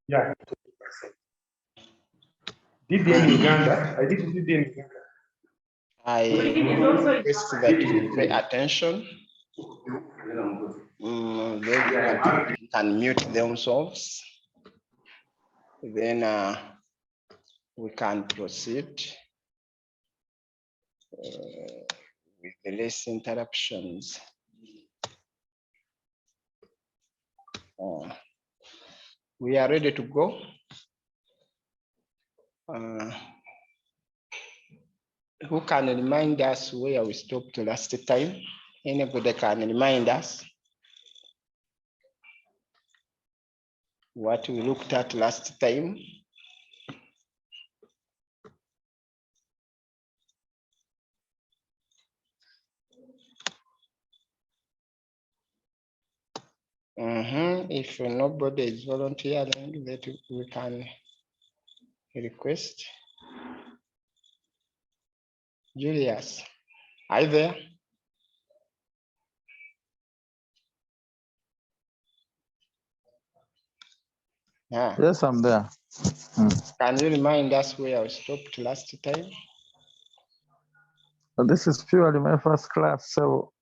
Yeah. Did they in Uganda? I did in Uganda. I request that you pay attention. They can mute themselves. Then we can proceed with the less interruptions. We are ready to go. Who can remind us where we stopped last time? Anybody can remind us what we looked at last time? If nobody is volunteering, that we can request. Julius, are you there? Yeah. Yes, I'm there. Can you remind us where we stopped last time? Well, this is purely my first class, so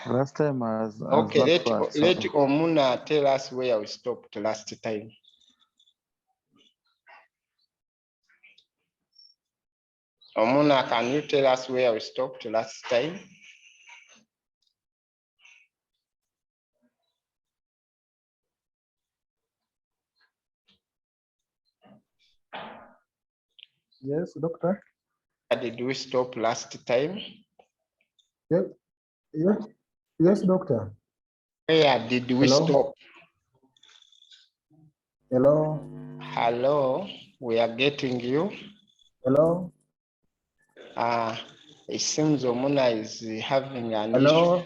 last time I was Okay, not part, so. let Omuna tell us where we stopped last time. Omuna, can you tell us where we stopped last time? Yes, doctor. Where did we stop last time? Yes, doctor. Where did we stop? Hello. Hello, we are getting you. Hello. It seems Omuna is having an Hello. issue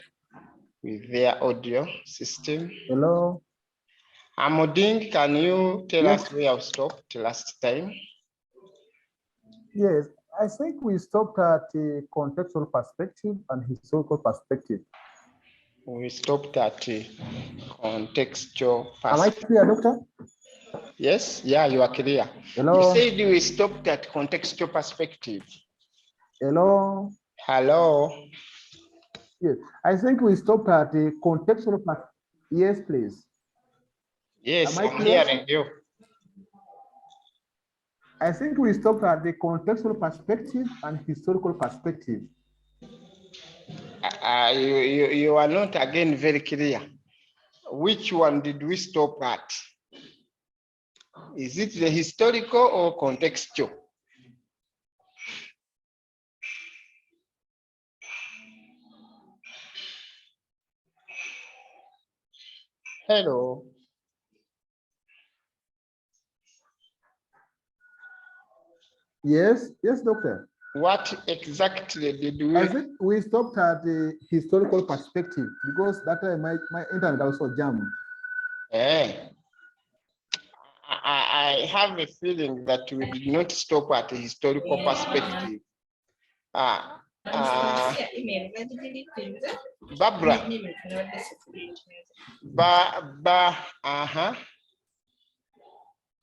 with their audio system. Hello. Amoding, can you tell Yes. us where we stopped last time? Yes, I think we stopped at a contextual perspective and historical perspective. We stopped at contextual Am I perspective. clear, doctor? Yes, yeah, you are clear. Hello. You said we stopped at contextual perspective. Hello. Hello. Yes, I think we stopped at a contextual perspective. Yes, please. Yes, Am I I'm clear? hearing you. I think we stopped at the contextual perspective and historical perspective. You are not again very clear. Which one did we stop at? Is it the historical or contextual? Hello. Yes, doctor. What exactly did we? I think we stopped at the historical perspective because that time my internet also jammed. I have a feeling that we did not stop at a historical perspective. Barbara.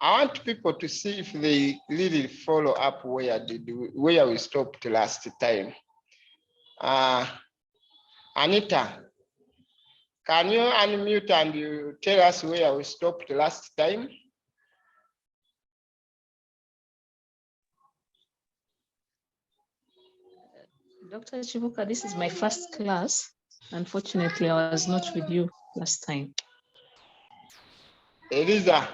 I want people to see if they really follow up where we stopped last time. Anita, can you unmute and you tell us where we stopped last time? Dr. Chibuka, this is my first class. Unfortunately, I was not with you last time. Eliza,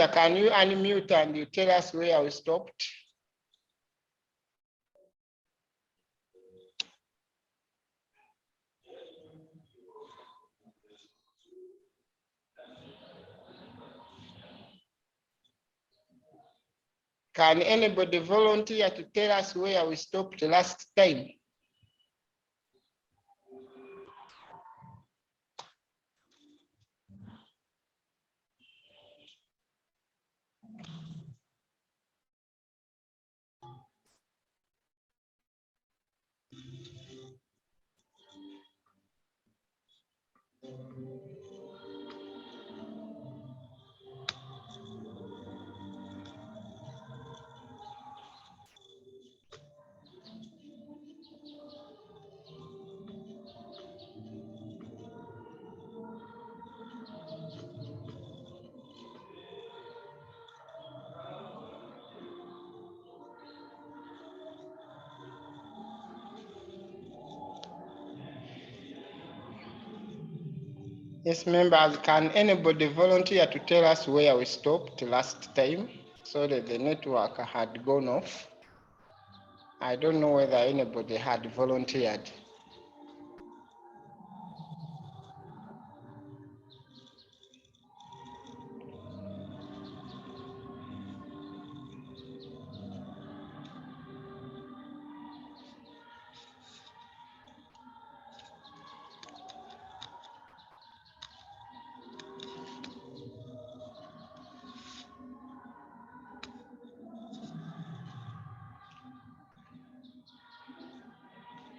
can you unmute and you tell us where we stopped? Can anybody volunteer to tell us where we stopped last time? Yes, members, can anybody volunteer to tell us where we stopped last time? So that the network had gone off. I don't know whether anybody had volunteered.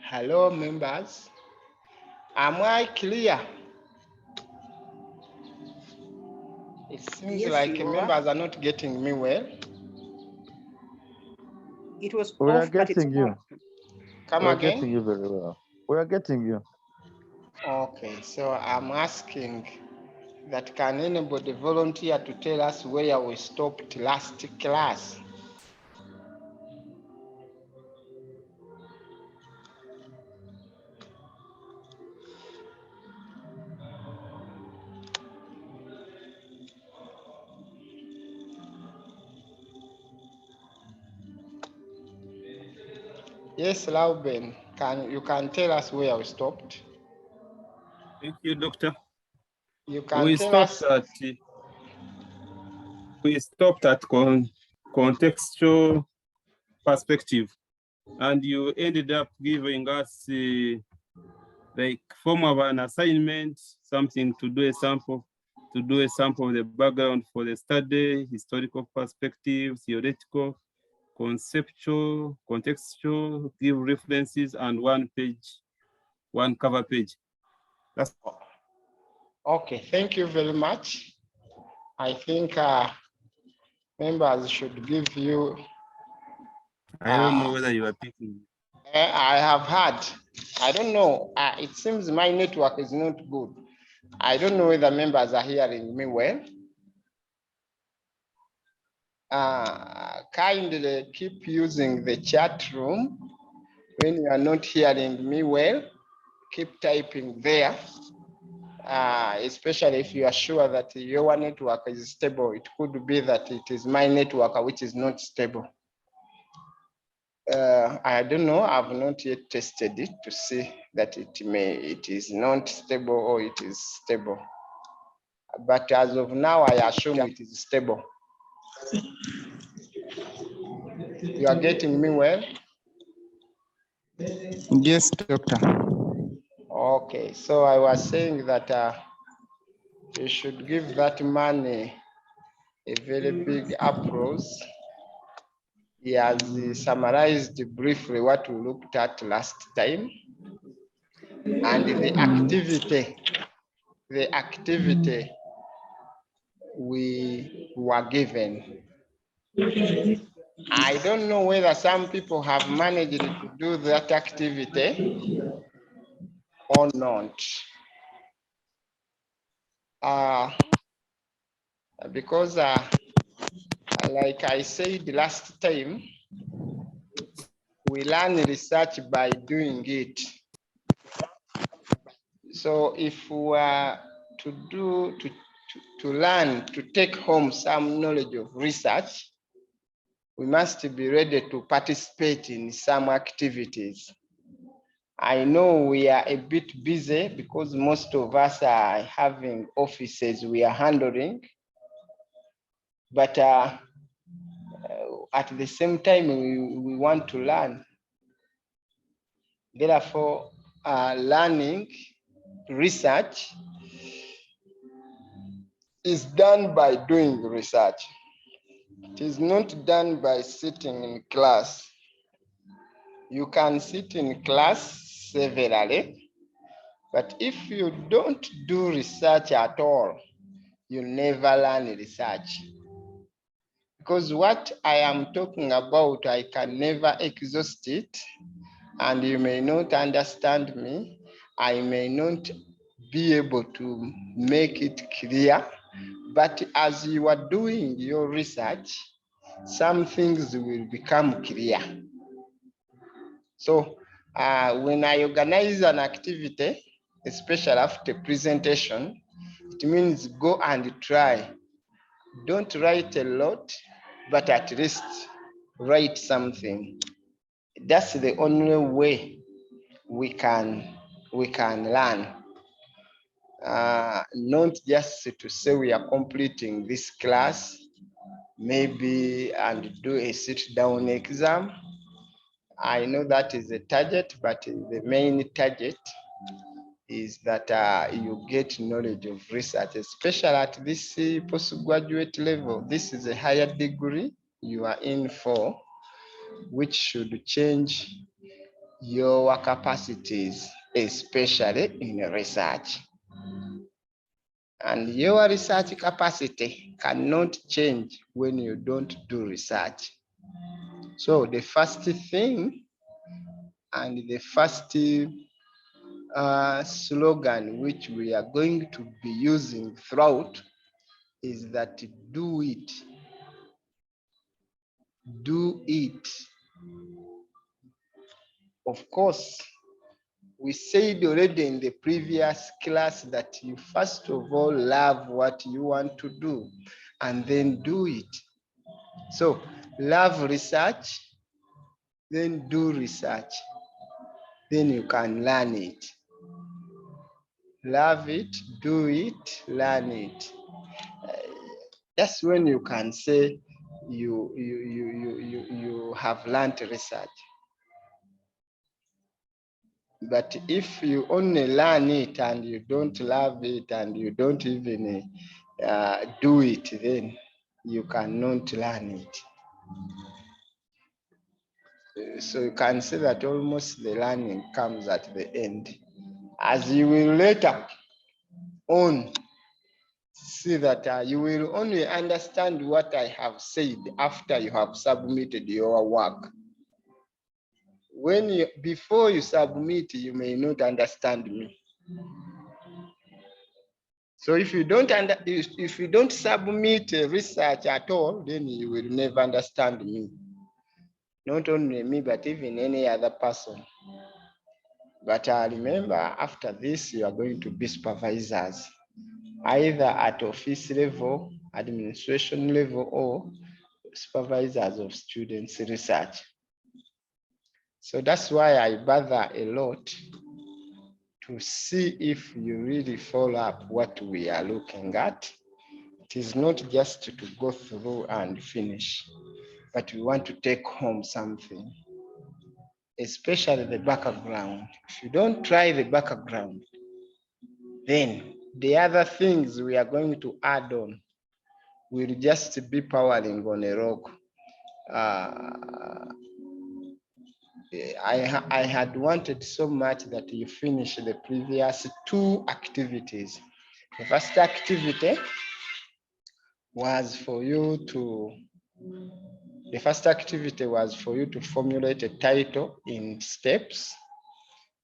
Hello, members. Am I clear? It seems Yes, like you are. members are not getting me well. It was We are off, but it's getting you. on. Come We are again? getting you very well. We are getting you. Okay, so I'm asking that can anybody volunteer to tell us where we stopped last class? Yes, Lauben, you can tell us where we stopped? Thank you, Doctor. You can We tell us. stopped at contextual perspective, and you ended up giving us like form of an assignment, something to do a sample of the background for the study, historical perspective, theoretical, conceptual, contextual, give references, and one cover page. That's Okay, thank you very much. I think members should give you. I don't know whether you are picking. I have heard. I don't know. It seems my network is not good. I don't know whether members are hearing me well. Kindly keep using the chat room. When you are not hearing me well, keep typing there. Especially if you are sure that your network is stable. It could be that it is my network which is not stable. I don't know. I've not yet tested it to see that it is not stable or it is stable. But as of now, I assume it is stable. You are getting me well? Yes, doctor. Okay, so I was saying that you should give that man a very big applause. He has summarized briefly what we looked at last time, and the activity we were given. I don't know whether some people have managed to do that activity or not. Because like I said last time, we learn research by doing it. So if we are to learn, to take home some knowledge of research, we must be ready to participate in some activities. I know we are a bit busy because most of us are having offices we are handling, but at the same time, we want to learn. Therefore, learning, research is done by doing research. It is not done by sitting in class. You can sit in class severally, but if you don't do research at all, you never learn research. Because what I am talking about, I can never exhaust it, and you may not understand me. I may not be able to make it clear, but as you are doing your research, some things will become clear. So when I organize an activity, especially after presentation, It means go and try. Don't write a lot, but at least write something. That's the only way we can learn. Not just to say we are completing this class, maybe and do a sit-down exam. I know that is the target, but the main target is that you get knowledge of research, especially at this postgraduate level. This is a higher degree you are in for, which should change your capacities, especially in research. And your research capacity cannot change when you don't do research. So the first thing and the first slogan which we are going to be using throughout is that do it. Do it. Of course, we said already in the previous class that you first of all love what you want to do and then do it. So love research, then do research, then you can learn it. Love it, do it, learn it. That's when you can say you have learned research. But if you only learn it and you don't love it and you don't even do it, then you cannot learn it. So you can say that almost the learning comes at the end, as you will later on see that you will only understand what I have said after you have submitted your work. Before you submit, you may not understand me. So if you don't submit research at all, then you will never understand me. Not only me, but even any other person. But remember, after this, you are going to be supervisors, either at office level, administration level, or supervisors of students' research. So that's why I bother a lot to see if you really follow up what we are looking at. It is not just to go through and finish, but we want to take home something, especially the background. If you don't try the background, then the other things we are going to add on will just be powering on a rock. I had wanted so much that you finish the previous two activities. The first activity was for you to formulate a title in steps.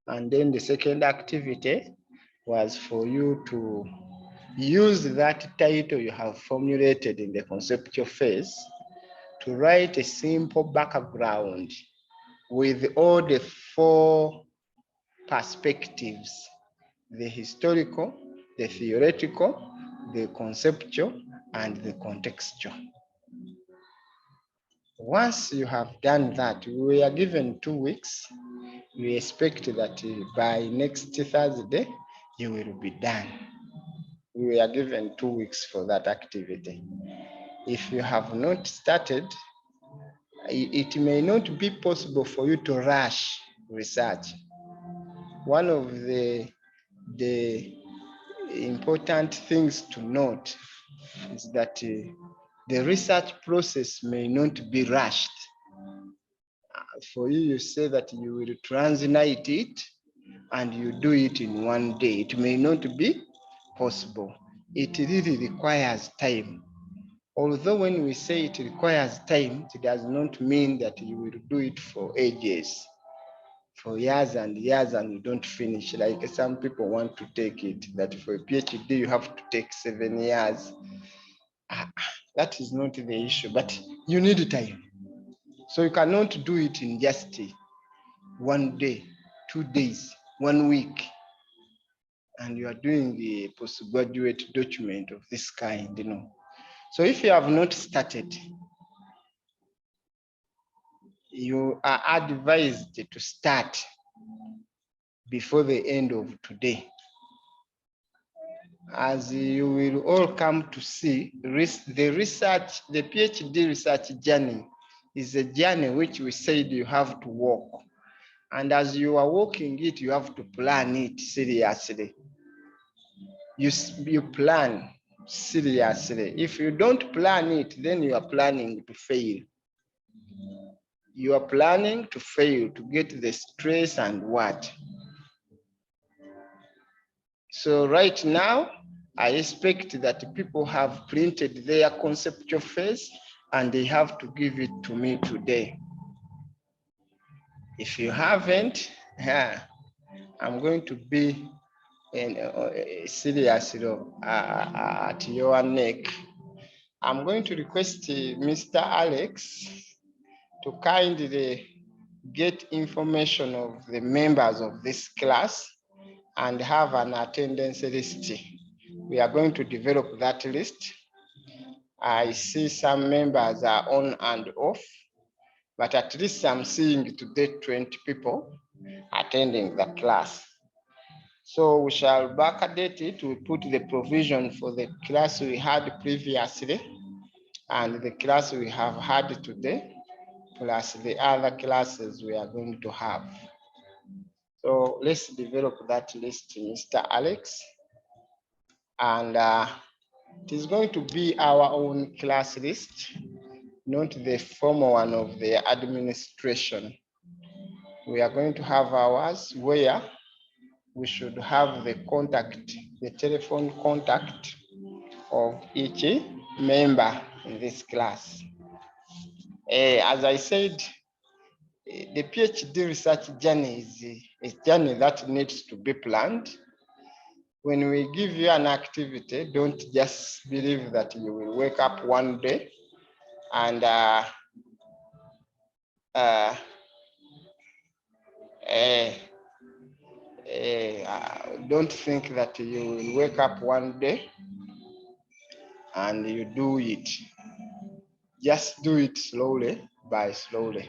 And then the second activity was for you to use that title you have formulated in the conceptual phase to write a simple background with all the four perspectives: the historical, the theoretical, the conceptual, and the contextual. Once you have done that, we are given 2 weeks. We expect that by next Thursday, you will be done. We are given 2 weeks for that activity. If you have not started, it may not be possible for you to rush research. One of the important things to note is that the research process may not be rushed. For you, you say that you will translate it and you do it in 1 day. It may not be possible. It really requires time. Although when we say it requires time, it does not mean that you will do it for ages, for years and years, and you don't finish. Like some people want to take it, that for a PhD, you have to take 7 years. That is not the issue, but you need time. So you cannot do it in just 1 day, 2 days, 1 week. and you are doing the postgraduate document of this kind, you know. So if you have not started, you are advised to start before the end of today. As you will all come to see, the PhD research journey is a journey which we said you have to walk. And as you are walking it, you have to plan it seriously. You plan seriously. If you don't plan it, then you are planning to fail. You are planning to fail, to get the stress and what. So right now, I expect that people have printed their conceptual phase and they have to give it to me today. If you haven't, I'm going to be serious at your neck. I'm going to request Mr. Alex to kindly get information of the members of this class and have an attendance list. We are going to develop that list. I see some members are on and off, but at least I'm seeing today 20 people attending the class. So we shall backdate it. We put the provision for the class we had previously and the class we have had today, plus the other classes we are going to have. So let's develop that list, Mr. Alex. And it is going to be our own class list, not the formal one of the administration. We are going to have ours where we should have the contact, the telephone contact of each member in this class. As I said, the PhD research journey is a journey that needs to be planned. When we give you an activity, don't just believe that you will wake up one day and don't think that you will wake up one day and you do it. Just do it slowly by slowly.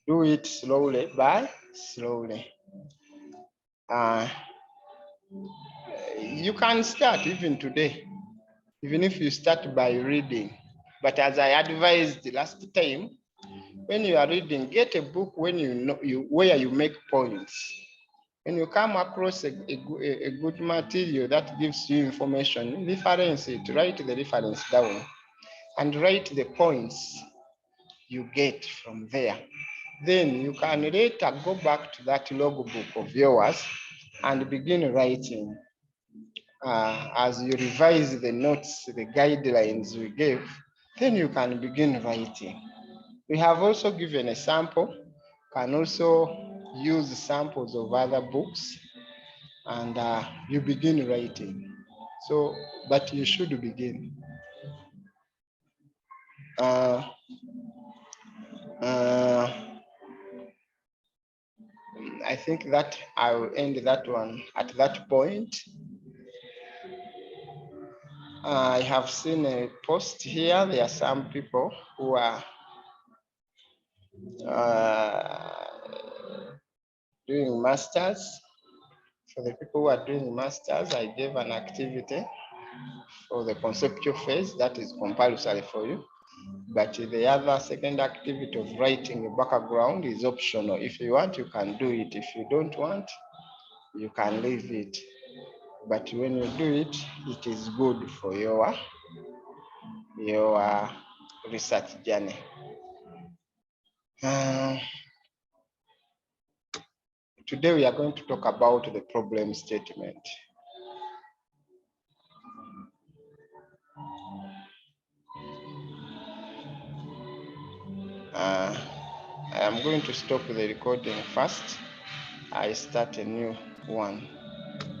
Do it slowly by slowly. You can start even today, even if you start by reading. But as I advised last time, when you are reading, get a book when you know where you make points. When you come across a good material that gives you information, reference it, write the reference down, and write the points you get from there. Then you can later go back to that logbook of yours and begin writing. As you revise the notes, the guidelines we gave, then you can begin writing. We have also given a sample, can also use samples of other books, and you begin writing. So, but you should begin. I think that I will end that one at that point. I have seen a post here. There are some people who are doing masters. For the people who are doing masters, I gave an activity for the conceptual phase that is compulsory for you. But the other second activity of writing a background is optional. If you want, you can do it. If you don't want, you can leave it. But when you do it, it is good for your research journey. Today we are going to talk about the problem statement. I am going to stop the recording first. I start a new one.